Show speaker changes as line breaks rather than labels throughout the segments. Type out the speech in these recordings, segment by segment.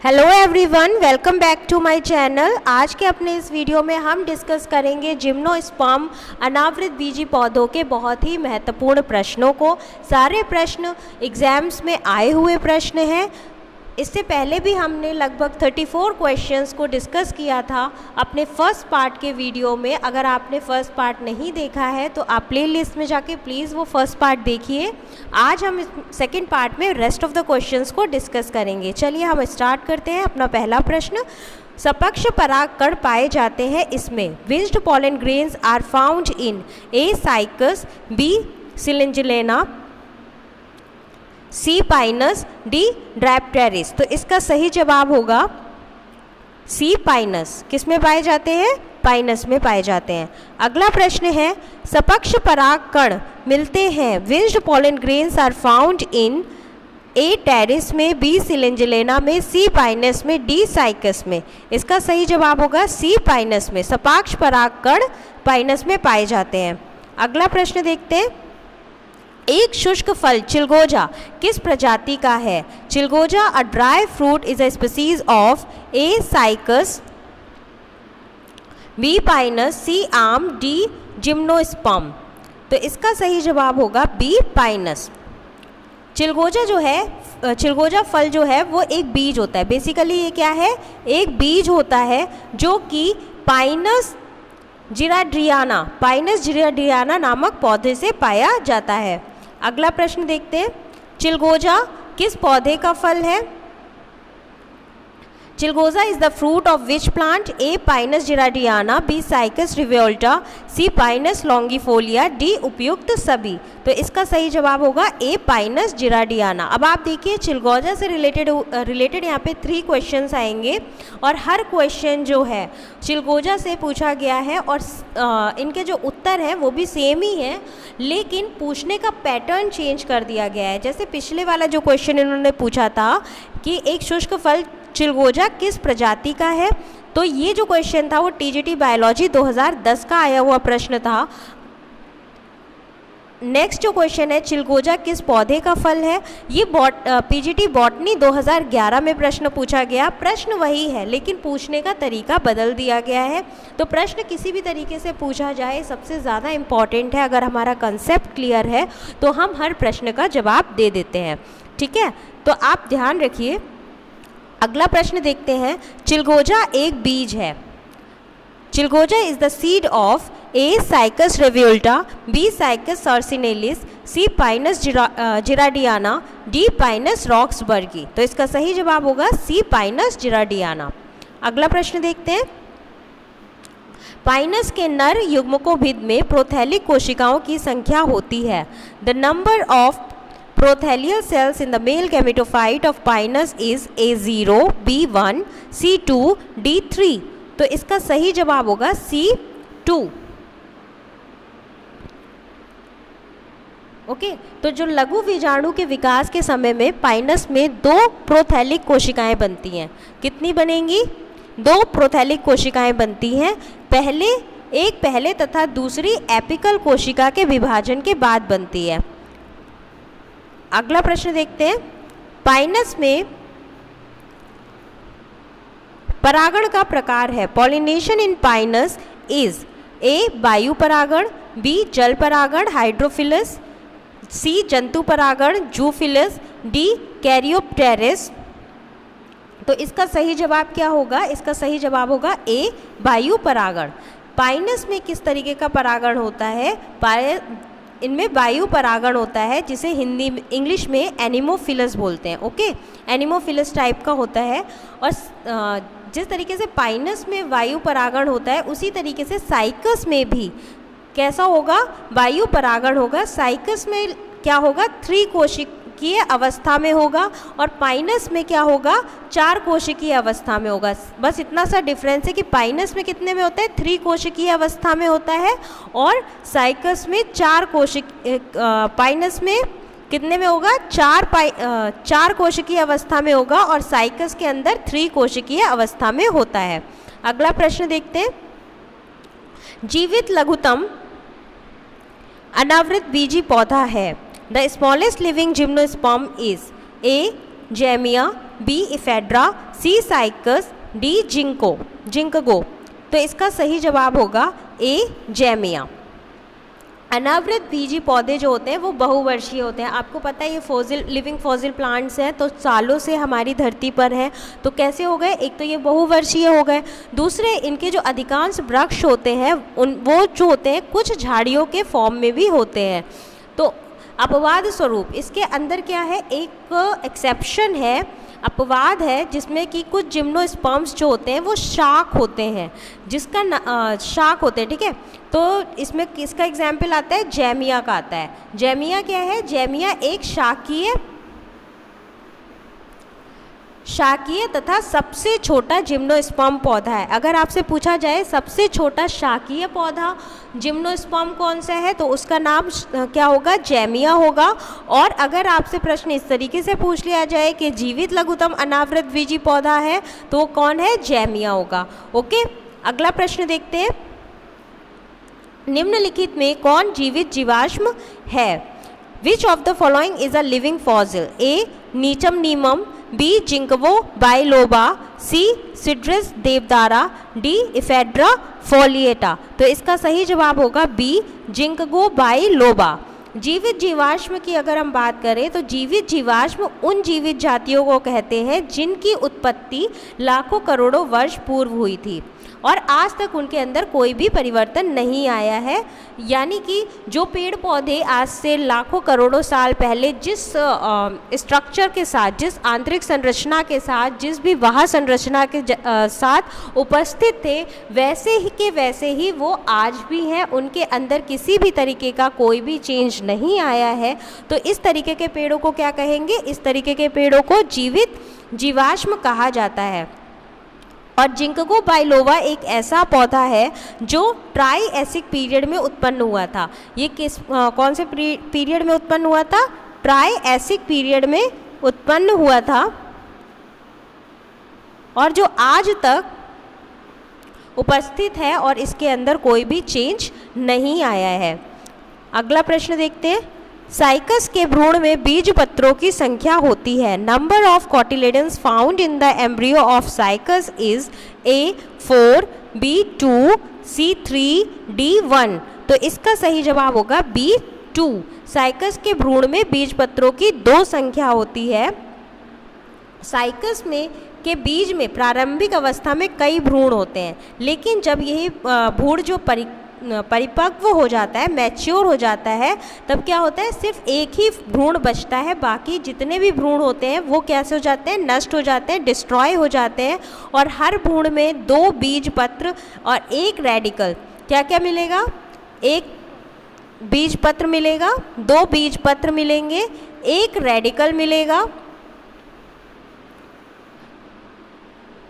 Hello everyone, welcome back to my channel. आज के अपने इस वीडियो में हम डिस्कस करेंगे जिम्नोस्पर्म अनावृत बीजी पौधों के बहुत ही महत्वपूर्ण प्रश्नों को। सारे प्रश्न एग्जाम्स में आए हुए प्रश्न हैं। इससे पहले भी हमने लगभग 34 क्वेश्चंस को डिस्कस किया था अपने फर्स्ट पार्ट के वीडियो में। अगर आपने फर्स्ट पार्ट नहीं देखा है तो आप प्लेलिस्ट में जाके प्लीज़ वो फर्स्ट पार्ट देखिए। आज हम सेकंड पार्ट में रेस्ट ऑफ द क्वेश्चंस को डिस्कस करेंगे। चलिए हम स्टार्ट करते हैं। अपना पहला प्रश्न, सपक्ष परागकण पाए जाते हैं इसमें। Winged pollen grains are found in A Cycas, B Selaginella, C Pinus, D Dryopteris. तो इसका सही जवाब होगा सी पाइनस। किस में पाए जाते हैं? पाइनस में पाए जाते हैं। अगला प्रश्न है, सपक्ष परागकण मिलते हैं। Winged pollen grains are found in A Pteris में, बी सिलिंजिलेना में, सी पाइनस में, डी साइकस में। इसका सही जवाब होगा सी पाइनस में। सपाक्ष परागकण पाइनस में पाए जाते हैं। अगला प्रश्न देखते हैं, एक शुष्क फल चिलगोजा किस प्रजाति का है? Chilgoza a dry fruit is a species of A Cycas, B Pinus, C aam, D gymnosperm. तो इसका सही जवाब होगा बी पाइनस। चिलगोजा जो है, चिलगोजा फल जो है वो एक बीज होता है। बेसिकली ये क्या है? एक बीज होता है जो कि पाइनस जिराड्रियाना नामक पौधे से पाया जाता है। अगला प्रश्न देखते हैं, चिलगोजा किस पौधे का फल है? Chilgoza is the fruit of which plant? A Pinus gerardiana, B Cycas revoluta, C Pinus longifolia, D उपयुक्त सभी। तो इसका सही जवाब होगा ए पाइनस जिराडियाना। अब आप देखिए चिलगोजा से रिलेटेड यहाँ पे 3 क्वेश्चंस आएंगे और हर क्वेश्चन जो है चिलगोजा से पूछा गया है और इनके जो उत्तर हैं वो भी सेम ही हैं, लेकिन पूछने का पैटर्न चेंज कर दिया गया है। जैसे पिछले वाला जो क्वेश्चन इन्होंने पूछा था कि एक शुष्क फल चिलगोजा किस प्रजाति का है, तो ये जो क्वेश्चन था वो टीजीटी बायोलॉजी 2010 का आया हुआ प्रश्न था। नेक्स्ट जो क्वेश्चन है, चिलगोजा किस पौधे का फल है, ये पीजीटी बॉटनी 2011 में प्रश्न पूछा गया। प्रश्न वही है लेकिन पूछने का तरीका बदल दिया गया है। तो प्रश्न किसी भी तरीके से पूछा जाए सबसे ज़्यादा इम्पॉर्टेंट है, अगर हमारा कंसेप्ट क्लियर है तो हम हर प्रश्न का जवाब दे देते हैं। ठीक है, तो आप ध्यान रखिए। अगला प्रश्न देखते हैं, चिलगोजा एक बीज है। Chilgoza is the seed of A Cycas revoluta, B Cycas circinalis, C Pinus gerardiana, D Pinus roxburghii. तो इसका सही जवाब होगा सी पाइनस जिराडियाना। अगला प्रश्न देखते हैं, पाइनस के नर युग्मकोभिद में प्रोथैलिक कोशिकाओं की संख्या होती है। The number of prothallial cells in the male gametophyte of Pinus is A0, B1, C2, D3। तो इसका सही जवाब होगा C2। ओके, तो जो लघु बीजाणु के विकास के समय में पाइनस में 2 प्रोथैलिक कोशिकाएं बनती हैं। कितनी बनेंगी? 2 प्रोथैलिक कोशिकाएं बनती हैं। पहले तथा दूसरी एपिकल कोशिका के विभाजन के बाद बनती है। अगला प्रश्न देखते हैं, पाइनस में परागण का प्रकार है। Pollination in Pinus is a वायु परागण, बी जल परागण हाइड्रोफिलस, सी जंतु परागण जूफिलस, डी कैरियोप्टेरिस। तो इसका सही जवाब क्या होगा? इसका सही जवाब होगा ए वायु परागण। पाइनस में किस तरीके का परागण होता है? इनमें वायु परागण होता है जिसे इंग्लिश में एनिमोफिलस बोलते हैं। ओके, एनिमोफिलस टाइप का होता है। और जिस तरीके से पाइनस में वायु परागण होता है उसी तरीके से साइकस में भी कैसा होगा? वायु परागण होगा। साइकस में क्या होगा? 3 कोशिकीय अवस्था में होगा और पाइनस में क्या होगा? 4 कोशिकीय अवस्था में होगा। बस इतना सा डिफरेंस है कि पाइनस में कितने में होता है? 3 कोशिकीय अवस्था में होता है और साइकस में 4 पाइनस में कितने में होगा? 4 कोशिकीय अवस्था में होगा और साइकस के अंदर 3 कोशिकीय अवस्था में होता है। अगला प्रश्न देखते हैं, जीवित लघुतम अनावृत बीजी पौधा है। The smallest living gymnosperm is A Zamia, B ephedra, C cycas, D Ginkgo. तो इसका सही जवाब होगा ए जैमिया। अनावृत बीजी पौधे जो होते हैं वो बहुवर्षीय होते हैं। आपको पता है ये लिविंग फॉसिल प्लांट्स हैं, तो सालों से हमारी धरती पर हैं। तो कैसे हो गए, एक तो ये बहुवर्षीय हो गए, दूसरे इनके जो अधिकांश वृक्ष होते हैं वो जो होते हैं कुछ झाड़ियों के फॉर्म में भी होते हैं। तो अपवाद स्वरूप इसके अंदर क्या है, एक एक्सेप्शन है, अपवाद है, जिसमें कि कुछ जिम्नोस्पर्म्स जो होते हैं वो शाक होते हैं, जिसका शाक होते हैं, ठीक है। तो इसमें किसका एग्जाम्पल आता है, जैमिया का आता है। जैमिया क्या है, जैमिया एक शाकीय तथा सबसे छोटा जिम्नोस्पर्म पौधा है। अगर आपसे पूछा जाए सबसे छोटा शाकीय पौधा जिम्नोस्पर्म कौन सा है, तो उसका नाम क्या होगा, जैमिया होगा। और अगर आपसे प्रश्न इस तरीके से पूछ लिया जाए कि जीवित लघुतम अनावृत बीजी पौधा है, तो वो कौन है, जैमिया होगा। ओके, अगला प्रश्न देखते हैं। निम्नलिखित में कौन जीवित जीवाश्म है? Which of the following is a living fossil? A नीचम नीमम, B Ginkgo biloba, C Cedrus deodara, D Ephedra foliata. तो इसका सही जवाब होगा बी जिंकगो बाइलोबा। जीवित जीवाश्म की अगर हम बात करें तो जीवित जीवाश्म उन जीवित जातियों को कहते हैं जिनकी उत्पत्ति लाखों करोड़ों वर्ष पूर्व हुई थी और आज तक उनके अंदर कोई भी परिवर्तन नहीं आया है। यानी कि जो पेड़ पौधे आज से लाखों करोड़ों साल पहले जिस स्ट्रक्चर के साथ, जिस आंतरिक संरचना के साथ, जिस भी वाह संरचना के साथ उपस्थित थे, वैसे ही वो आज भी हैं। उनके अंदर किसी भी तरीके का कोई भी चेंज नहीं आया है। तो इस तरीके के पेड़ों को क्या कहेंगे? इस तरीके के पेड़ों को जीवित जीवाश्म कहा जाता है। और जिंकगो बाइलोबा एक ऐसा पौधा है जो ट्राइएसिक पीरियड में उत्पन्न हुआ था। ये कौन से पीरियड में उत्पन्न हुआ था? ट्राइएसिक पीरियड में उत्पन्न हुआ था और जो आज तक उपस्थित है और इसके अंदर कोई भी चेंज नहीं आया है। अगला प्रश्न देखते हैं। साइकस के भ्रूण में बीज पत्रों की संख्या होती है। Number of cotyledons found in the embryo of cycas is A 4, B 2, C 3, D 1। तो इसका सही जवाब होगा बी 2। साइकस के भ्रूण में बीज पत्रों की 2 संख्या होती है। साइकस में के बीज में प्रारंभिक अवस्था में कई भ्रूण होते हैं, लेकिन जब यही भ्रूण जो परिपक्व हो जाता है, मैच्योर हो जाता है, तब क्या होता है, सिर्फ एक ही भ्रूण बचता है। बाकी जितने भी भ्रूण होते हैं वो कैसे हो जाते हैं, नष्ट हो जाते हैं, डिस्ट्रॉय हो जाते हैं। और हर भ्रूण में 2 बीज पत्र और 1 रेडिकल, क्या क्या मिलेगा, 1 बीज पत्र मिलेगा, 2 बीज पत्र मिलेंगे, 1 रेडिकल मिलेगा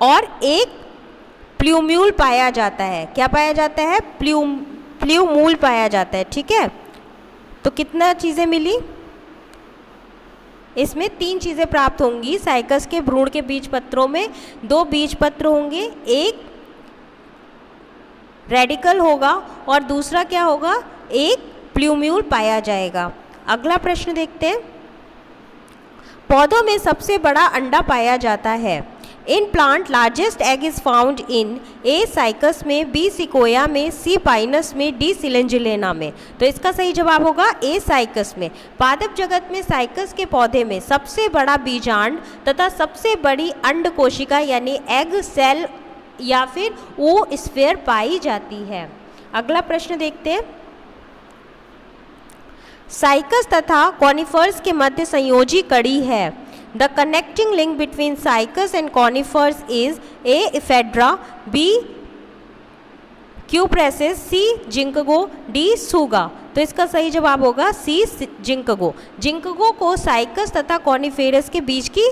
और 1 प्ल्यूम्यूल पाया जाता है। क्या पाया जाता है? प्ल्यूमूल पाया जाता है। ठीक है, तो कितना चीज़ें मिली? इसमें 3 चीज़ें प्राप्त होंगी। साइकस के भ्रूण के बीज पत्रों में 2 बीज पत्र होंगे, 1 रेडिकल होगा और दूसरा क्या होगा, 1 प्ल्यूम्यूल पाया जाएगा। अगला प्रश्न देखते हैं। पौधों में सबसे बड़ा अंडा पाया जाता है। In plant largest egg is found in A cycas में, बी सिकोया में, सी पाइनस में, डी सिलेंजुलेना में। तो इसका सही जवाब होगा ए साइकस में। पादप जगत में साइकस के पौधे में सबसे बड़ा बीजांड तथा सबसे बड़ी अंड कोशिका यानी एग सेल या फिर ओ स्फीयर पाई जाती है। अगला प्रश्न देखते हैं। साइकस तथा कॉनिफर्स के मध्य संयोजी कड़ी है। The connecting link between Cycas and conifers is A. ephedra, B. cupressus, C. ginkgo, D. suga। तो इसका सही जवाब होगा C. जिंकगो। जिंकगो को साइकस तथा कॉनिफेरस के बीच की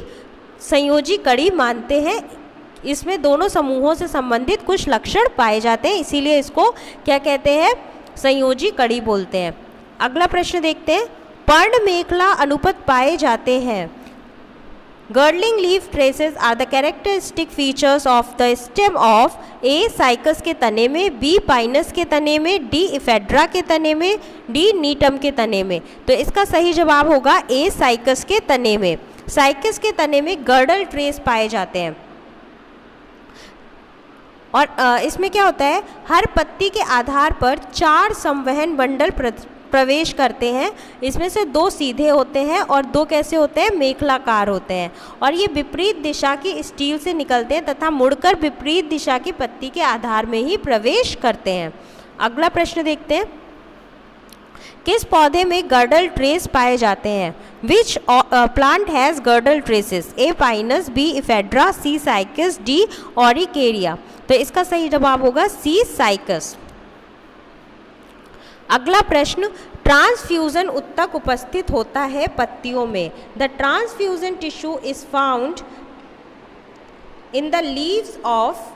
संयोजी कड़ी मानते हैं। इसमें दोनों समूहों से संबंधित कुछ लक्षण पाए जाते हैं, इसीलिए इसको क्या कहते हैं, संयोजी कड़ी बोलते हैं। अगला प्रश्न देखते हैं। पर्ण मेखला अनुपद पाए जाते हैं। Girdling leaf traces are the characteristic features of the stem of A. Cycas के तने में, B. पाइनस के तने में, D. इफेड्रा के तने में, D. नीटम के तने में। तो इसका सही जवाब होगा A. साइकस के तने में। साइकस के तने में गर्डल ट्रेस पाए जाते हैं। और इसमें क्या होता है, हर पत्ती के आधार पर 4 संवहन बंडल प्रवेश करते हैं। इसमें से 2 सीधे होते हैं और 2 कैसे होते हैं, मेखलाकार होते हैं। और ये विपरीत दिशा की स्टील से निकलते हैं तथा मुड़कर विपरीत दिशा की पत्ती के आधार में ही प्रवेश करते हैं। अगला प्रश्न देखते हैं, किस पौधे में गर्डल ट्रेस पाए जाते हैं? Which plant has girdle traces? A Pinus, B ephedra, C cycas, D Araucaria. तो इसका सही जवाब होगा सी साइकस। अगला प्रश्न, ट्रांसफ्यूजन उत्तक उपस्थित होता है पत्तियों में। The transfusion tissue is found in the leaves of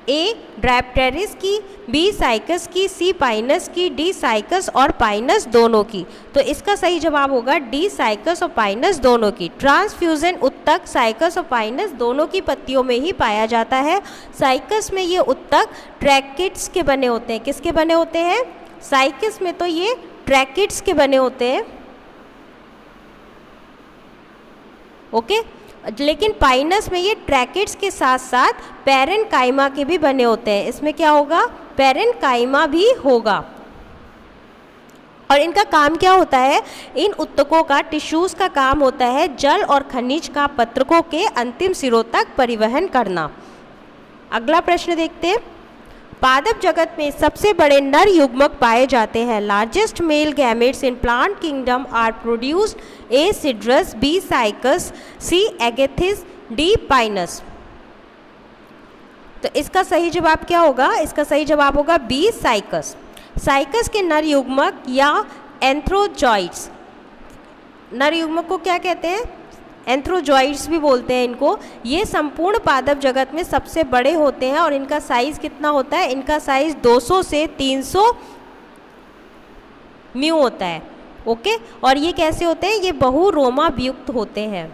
A Dryopteris की, बी साइकस की, सी पाइनस की, डी साइकस और पाइनस दोनों की। तो इसका सही जवाब होगा डी साइकस और पाइनस दोनों की। ट्रांसफ्यूजन उत्तक साइकस और पाइनस दोनों की पत्तियों में ही पाया जाता है। साइकस में ये उत्तक ट्रैकिड्स के बने होते हैं। किसके बने होते हैं? साइकस में तो ये ट्रैकिड्स के बने होते हैं, ओके। लेकिन पाइनस में ये ट्रैकिड्स के साथ साथ पैरेनकाइमा के भी बने होते हैं। इसमें क्या होगा? पैरेनकाइमा भी होगा। और इनका काम क्या होता है? इन उत्तकों का, टिश्यूज़ का काम होता है जल और खनिज का पत्रकों के अंतिम सिरों तक परिवहन करना। अगला प्रश्न देखते हैं, पादप जगत में सबसे बड़े नर युग्मक पाए जाते हैं। Largest male gametes in plant kingdom are produced, A Cedrus, B Cycas, C Agathis, D Pinus. तो इसका सही जवाब क्या होगा? इसका सही जवाब होगा बी साइकस। साइकस के नर युग्मक या एंथ्रोजॉइड्स, नर युग्मक को क्या कहते हैं? एंथ्रोजॉइड्स भी बोलते हैं इनको। ये संपूर्ण पादप जगत में सबसे बड़े होते हैं और इनका साइज़ कितना होता है? इनका साइज़ 200 से 300 म्यू होता है, ओके। और ये कैसे होते हैं? ये बहुरोमायुक्त होते हैं।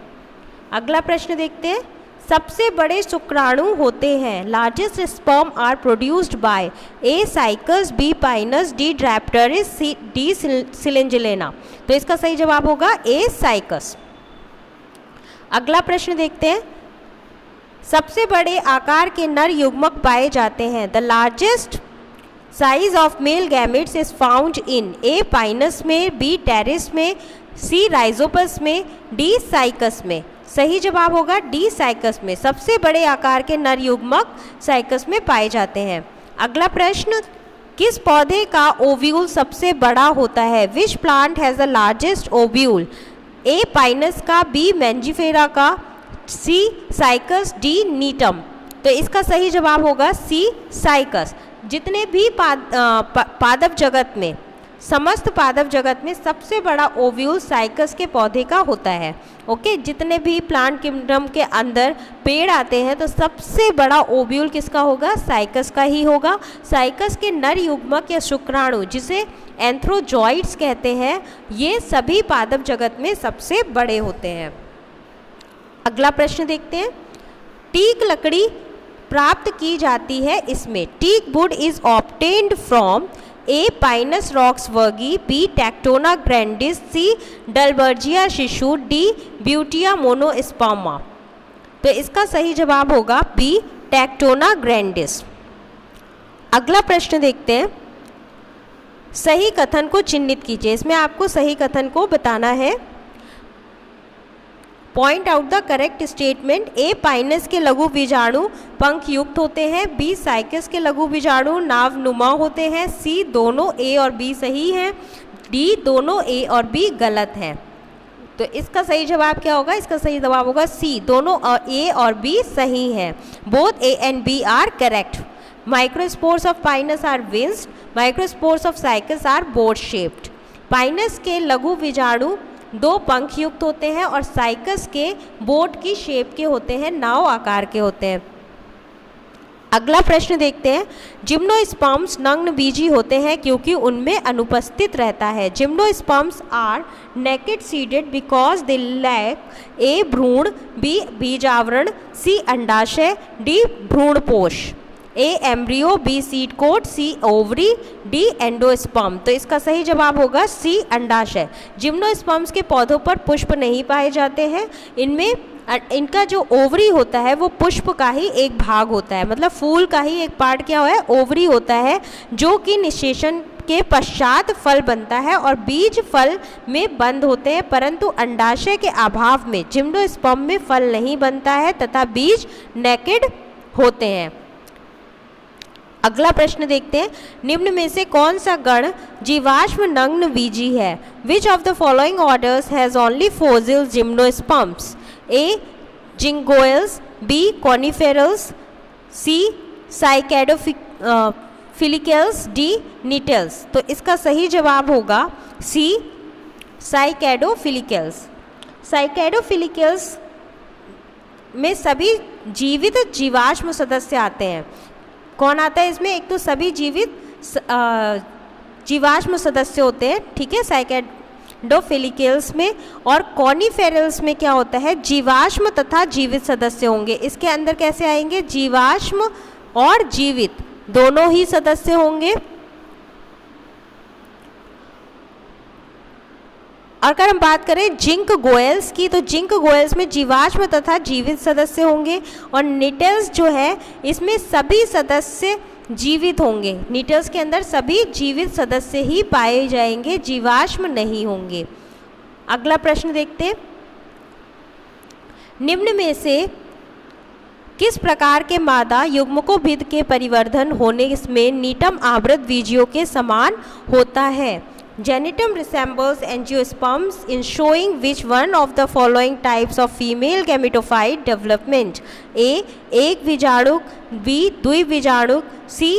अगला प्रश्न देखते हैं, सबसे बड़े शुक्राणु होते हैं। Largest sperm are produced by, A Cycas, B Pinus, D Dryopteris, D Selaginella. तो इसका सही जवाब होगा ए साइकस। अगला प्रश्न देखते हैं, सबसे बड़े आकार के नर युग्मक पाए जाते हैं। The largest size of male gametes is found in, A pinus में, बी टेरिस में, सी राइजोपस में, डी साइकस में। सही जवाब होगा डी साइकस में। सबसे बड़े आकार के नर युग्मक साइकस में पाए जाते हैं। अगला प्रश्न, किस पौधे का ओव्यूल सबसे बड़ा होता है? विच plant has the largest ovule? A Pinus का, बी मैंजीफेरा का, सी साइकस, डी नीटम। तो इसका सही जवाब होगा सी साइकस। जितने भी पादप जगत में, समस्त पादप जगत में सबसे बड़ा ओव्यूल साइकस के पौधे का होता है, ओके। जितने भी प्लांट किंगडम के अंदर पेड़ आते हैं तो सबसे बड़ा ओव्यूल किसका होगा? साइकस का ही होगा। साइकस के नर युग्मक या शुक्राणु, जिसे एंथ्रोजॉइड्स कहते हैं, ये सभी पादप जगत में सबसे बड़े होते हैं। अगला प्रश्न देखते हैं, टीक लकड़ी प्राप्त की जाती है इसमें। Teak wood is obtained from, A Pinus roxburghii, B Tectona grandis, C Dalbergia sissoo, D Butea monosperma. तो इसका सही जवाब होगा बी टैक्टोना ग्रैंडिस। अगला प्रश्न देखते हैं, सही कथन को चिन्हित कीजिए। इसमें आपको सही कथन को बताना है। Point out the correct statement. A Pinus के लघु बीजाणु पंख युक्त होते हैं, बी साइकस के लघु बीजाणु नावनुमा होते हैं, सी दोनों ए और बी सही हैं, डी दोनों ए और बी गलत हैं। तो इसका सही जवाब क्या होगा? इसका सही जवाब होगा सी, दोनों ए और बी सही हैं। Both A and B are correct. Microspores of pinus are winged, microspores of cycas are boat shaped. Pinus के लघु बीजाणु 2 पंख युक्त होते हैं और साइकस के बोट की शेप के होते हैं, नाव आकार के होते हैं। अगला प्रश्न देखते हैं, जिम्नोस्पर्म्स नग्न बीजी होते हैं क्योंकि उनमें अनुपस्थित रहता है। Gymnosperms are naked seeded because they lack, A भ्रूण, बी बीजावरण, सी अंडाशय, डी भ्रूणपोष। A embryo, B seed coat, C ovary, D endosperm. तो इसका सही जवाब होगा सी अंडाशय। जिम्नोस्पर्म्स के पौधों पर पुष्प नहीं पाए जाते हैं। इनका जो ओवरी होता है वो पुष्प का ही एक भाग होता है, मतलब फूल का ही एक पार्ट क्या है, ओवरी होता है, जो कि निषेचन के पश्चात फल बनता है और बीज फल में बंद होते हैं, परंतु अंडाशय के अभाव में जिम्नोस्पर्म में फल नहीं बनता है तथा बीज नेकेड होते हैं। अगला प्रश्न देखते हैं, निम्न में से कौन सा गण जीवाश्म नग्न बीजी है? Which of the following orders has only fossil gymnosperms? A Ginkgoales, B Coniferales, C Cycadofilicales, D Gnetales. तो इसका सही जवाब होगा सी साइकैडोफिलिकल्स। साइकैडोफिलिकल्स में सभी जीवित जीवाश्म सदस्य आते हैं। कौन आता है इसमें? एक तो सभी जीवित जीवाश्म सदस्य होते हैं, ठीक है, साइकैडोफिलिकल्स में। और कॉनिफेरल्स में क्या होता है, जीवाश्म तथा जीवित सदस्य होंगे। इसके अंदर कैसे आएंगे, जीवाश्म और जीवित दोनों ही सदस्य होंगे। अगर हम बात करें जिंक गोयल्स की, तो जिंक गोयल्स में जीवाश्म तथा जीवित सदस्य होंगे। और निटल्स जो है इसमें सभी सदस्य जीवित होंगे। निटल्स के अंदर सभी जीवित सदस्य ही पाए जाएंगे, जीवाश्म नहीं होंगे। अगला प्रश्न देखते हैं, निम्न में से किस प्रकार के मादा युग्मकोभिद के परिवर्धन होने में नीटम आवृत बीजियों के समान होता है? Genitum resembles angiosperms in showing which one of the following types of female gametophyte development? A एक बीजाणुक, B द्विबीजाणुक, C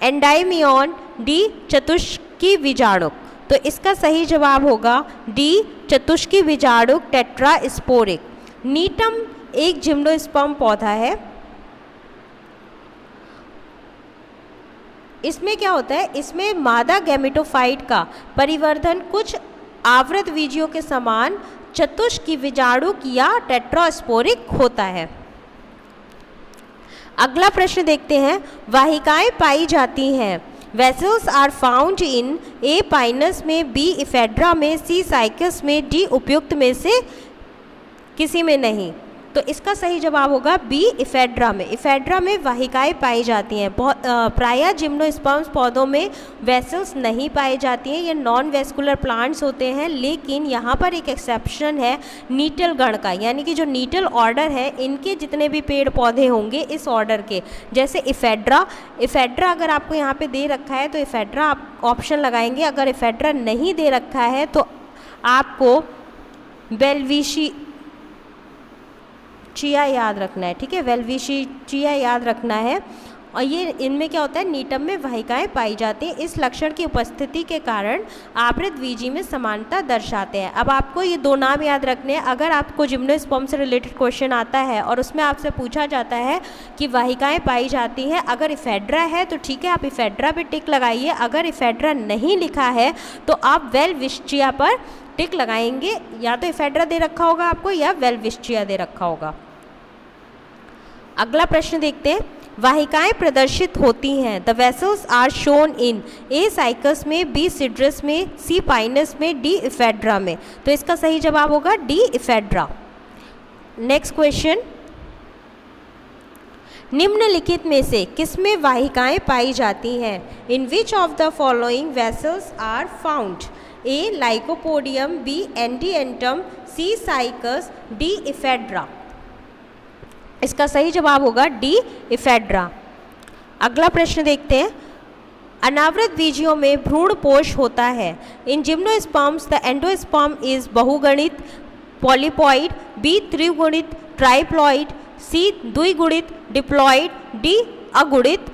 एंडाइमियन, D चतुष्की बीजाणुक। तो इसका सही जवाब होगा D चतुष्की बीजाणुक टेट्रास्पोरिक। नीटम एक जिम्नोस्पर्म पौधा है। इसमें क्या होता है, इसमें मादा गैमेटोफाइट का परिवर्धन कुछ आवृत बीजियों के समान चतुष्की बीजाणुक या टेट्रास्पोरिक होता है। अगला प्रश्न देखते हैं, वाहिकाएं पाई जाती हैं। Vessels are found in A pinus में, बी इफेड्रा में, सी साइकस में, डी उपयुक्त में से किसी में नहीं। तो इसका सही जवाब होगा बी इफेड्रा में। इफेड्रा में वाहिकाएं पाई जाती हैं। प्रायः जिम्नोस्पर्म्स पौधों में वेसल्स नहीं पाई जाती हैं, ये नॉन वेस्कुलर प्लांट्स होते हैं। लेकिन यहाँ पर एक एक्सेप्शन है नीटल गण का, यानी कि जो नीटल ऑर्डर है इनके जितने भी पेड़ पौधे होंगे इस ऑर्डर के, जैसे इफेड्रा अगर आपको यहाँ पे दे रखा है तो इफेड्रा आप ऑप्शन लगाएंगे। अगर इफेड्रा नहीं दे रखा है तो आपको वेल्विशिचिया याद रखना है, ठीक है, वेल्विशिचिया याद रखना है। और ये इनमें क्या होता है, नीटम में वाहिकाएं पाई जाती हैं। इस लक्षण की उपस्थिति के कारण आवृत बीजी में समानता दर्शाते हैं। अब आपको ये दो नाम याद रखने हैं। अगर आपको जिम्नोस्पर्म से रिलेटेड क्वेश्चन आता है और उसमें आपसे पूछा जाता है कि वाहिकाएं पाई जाती हैं, अगर इफेड्रा है तो ठीक है आप इफेड्रा पे टिक लगाइए। अगर इफेड्रा नहीं लिखा है तो आप वेल्विशिचिया पर टिक लगाएंगे। या तो इफेड्रा दे रखा होगा आपको या वेल्विशिचिया दे रखा होगा। अगला प्रश्न देखते हैं, वाहिकाएं प्रदर्शित होती हैं। The vessels are shown in A cycas में, बी सिड्रस में, सी पाइनस में, डी इफेड्रा में। तो इसका सही जवाब होगा डी इफेड्रा। नेक्स्ट क्वेश्चन, निम्नलिखित में से किसमें वाहिकाएं पाई जाती हैं? In which of the following vessels are found? A Lycopodium, B Adiantum, C cycas, D Ephedra. इसका सही जवाब होगा डी इफेड्रा। अगला प्रश्न देखते हैं, अनावृत बीजियों में भ्रूणपोष होता है। In gymnosperms the endosperm is बहुगुणित पॉलीपॉइड, बी त्रिगुणित ट्राइप्लॉइड, सी द्विगुणित डिप्लॉइड, डी अगुणित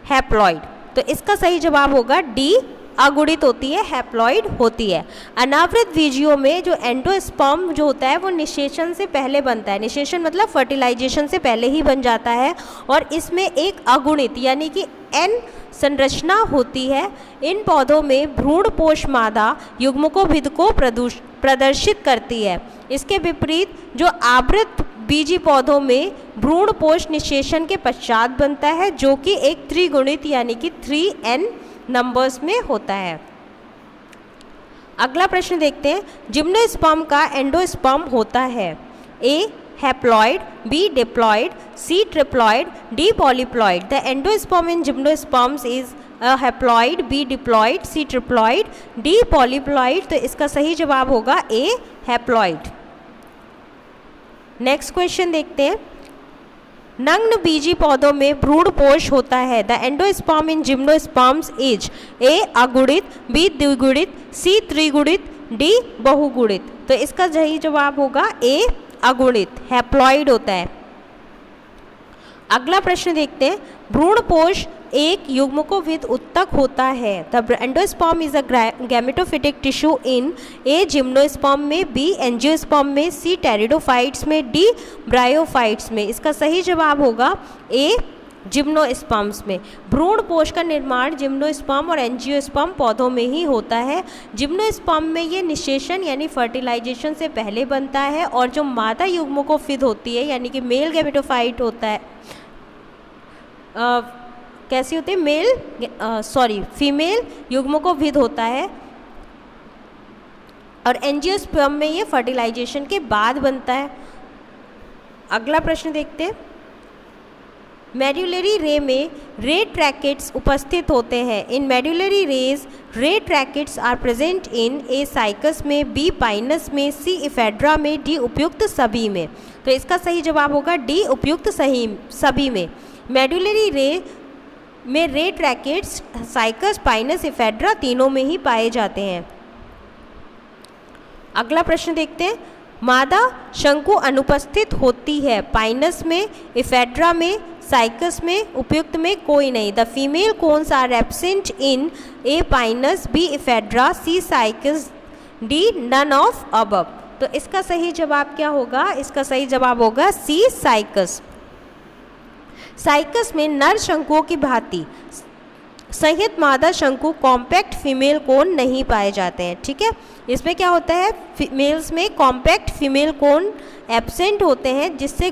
हैप्लॉइड। तो इसका सही जवाब होगा डी अगुणित होती है, हैप्लॉइड होती है। अनावृत बीजियों में जो एंडोस्पर्म जो होता है वो निषेचन से पहले बनता है। निषेचन मतलब फर्टिलाइजेशन से पहले ही बन जाता है। और इसमें एक अगुणित यानी कि एन संरचना होती है। इन पौधों में भ्रूणपोष मादा युग्मकोभिद को प्रदर्शित करती है। इसके विपरीत जो आवृत बीजी पौधों में भ्रूणपोष निषेचन के पश्चात बनता है, जो कि एक त्रिगुणित यानी कि 3n नंबर्स में होता है। अगला प्रश्न देखते हैं, जिम्नोस्पर्म का एंडोस्पर्म होता है A haploid, B diploid, C triploid, D polyploid. The endosperm in gymnosperms is haploid, B diploid, C triploid, D polyploid. तो इसका सही जवाब होगा ए हैप्लॉइड। नेक्स्ट क्वेश्चन देखते हैं, नग्न बीजी पौधों में भ्रूणपोष होता है। The endosperm in gymnosperms is A अगुणित, बी द्विगुणित, सी त्रिगुणित, डी बहुगुणित। तो इसका सही जवाब होगा ए अगुणित, हैप्लॉइड होता है। अगला प्रश्न देखते हैं, भ्रूणपोष एक युग्मकोविद उत्तक होता है। The endosperm is a gametophytic tissue in A gymnosperm में, बी एंजियोस्पर्म में, सी टेरिडोफाइट्स में, डी ब्रायोफाइट्स में। इसका सही जवाब होगा ए जिम्नोस्पर्म्स में। भ्रूणपोष का निर्माण जिम्नोस्पर्म और एंजियोस्पर्म पौधों में ही होता है। जिम्नोस्पर्म में ये निषेचन यानी फर्टिलाइजेशन से पहले बनता है, और जो मादा युग्मकोविद होती है यानी कि मेल गैमेटोफाइट होता है, कैसी होती है फीमेल युग्मकोविद होता है, और एंजियोस्पर्म में ये फर्टिलाइजेशन के बाद बनता है। अगला प्रश्न देखते हैं, मेड्यूलरी रे में रे ट्रैकेट्स उपस्थित होते हैं। In medullary rays ray tracheids are present in A cycas में, बी पाइनस में, सी इफेड्रा में, डी उपयुक्त सभी में। तो इसका सही जवाब होगा डी उपयुक्त सभी में। मेड्यूलरी रे में रे ट्रैकेट्स साइकस, पाइनस, इफेड्रा तीनों में ही पाए जाते हैं। अगला प्रश्न देखते हैं, मादा शंकु अनुपस्थित होती है पाइनस में, इफेड्रा में, साइकस में, उपयुक्त में कोई नहीं। The female cones are absent in A Pinus, B ephedra, C cycas, D none of above. तो इसका सही जवाब क्या होगा? इसका सही जवाब होगा सी साइकस। साइकस में नर शंकुओं की भांति संहित मादा शंकु कॉम्पैक्ट फीमेल कोन नहीं पाए जाते हैं। ठीक है, इसमें क्या होता है, फीमेल्स में कॉम्पैक्ट फीमेल कोन एब्सेंट होते हैं, जिससे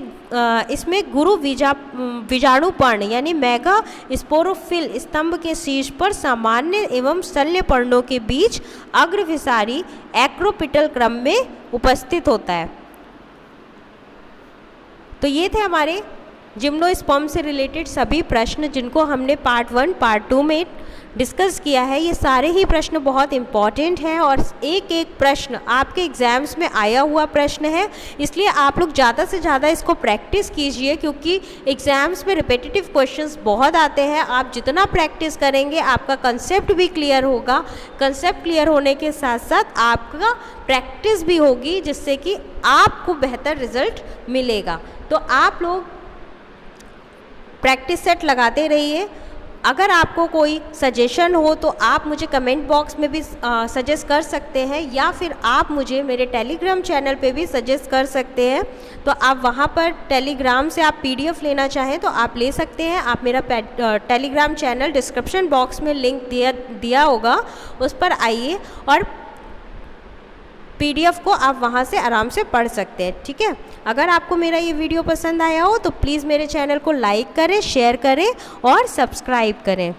इसमें गुरु बीजाणुपर्ण यानी मेगा स्पोरोफिल स्तंभ के शीर्ष पर सामान्य एवं शल्य पर्णों के बीच अग्रविसारी एक्रोपिटल क्रम में उपस्थित होता है। तो ये थे हमारे जिम्नोस्पर्म से रिलेटेड सभी प्रश्न जिनको हमने पार्ट 1 पार्ट 2 में डिस्कस किया है। ये सारे ही प्रश्न बहुत इंपॉर्टेंट हैं और एक एक प्रश्न आपके एग्ज़ाम्स में आया हुआ प्रश्न है, इसलिए आप लोग ज़्यादा से ज़्यादा इसको प्रैक्टिस कीजिए, क्योंकि एग्ज़ाम्स में रिपीटेटिव क्वेश्चंस बहुत आते हैं। आप जितना प्रैक्टिस करेंगे आपका कंसेप्ट भी क्लियर होगा, कंसेप्ट क्लियर होने के साथ साथ आपका प्रैक्टिस भी होगी, जिससे कि आपको बेहतर रिजल्ट मिलेगा। तो आप लोग प्रैक्टिस सेट लगाते रहिए। अगर आपको कोई सजेशन हो तो आप मुझे कमेंट बॉक्स में भी सजेस्ट कर सकते हैं, या फिर आप मुझे मेरे टेलीग्राम चैनल पे भी सजेस्ट कर सकते हैं। तो आप वहाँ पर टेलीग्राम से आप पीडीएफ लेना चाहें तो आप ले सकते हैं। आप मेरा टेलीग्राम चैनल डिस्क्रिप्शन बॉक्स में लिंक दिया होगा, उस पर आइए और पीडीएफ को आप वहाँ से आराम से पढ़ सकते हैं। ठीक है, अगर आपको मेरा ये वीडियो पसंद आया हो तो प्लीज़ मेरे चैनल को लाइक करें, शेयर करें और सब्सक्राइब करें।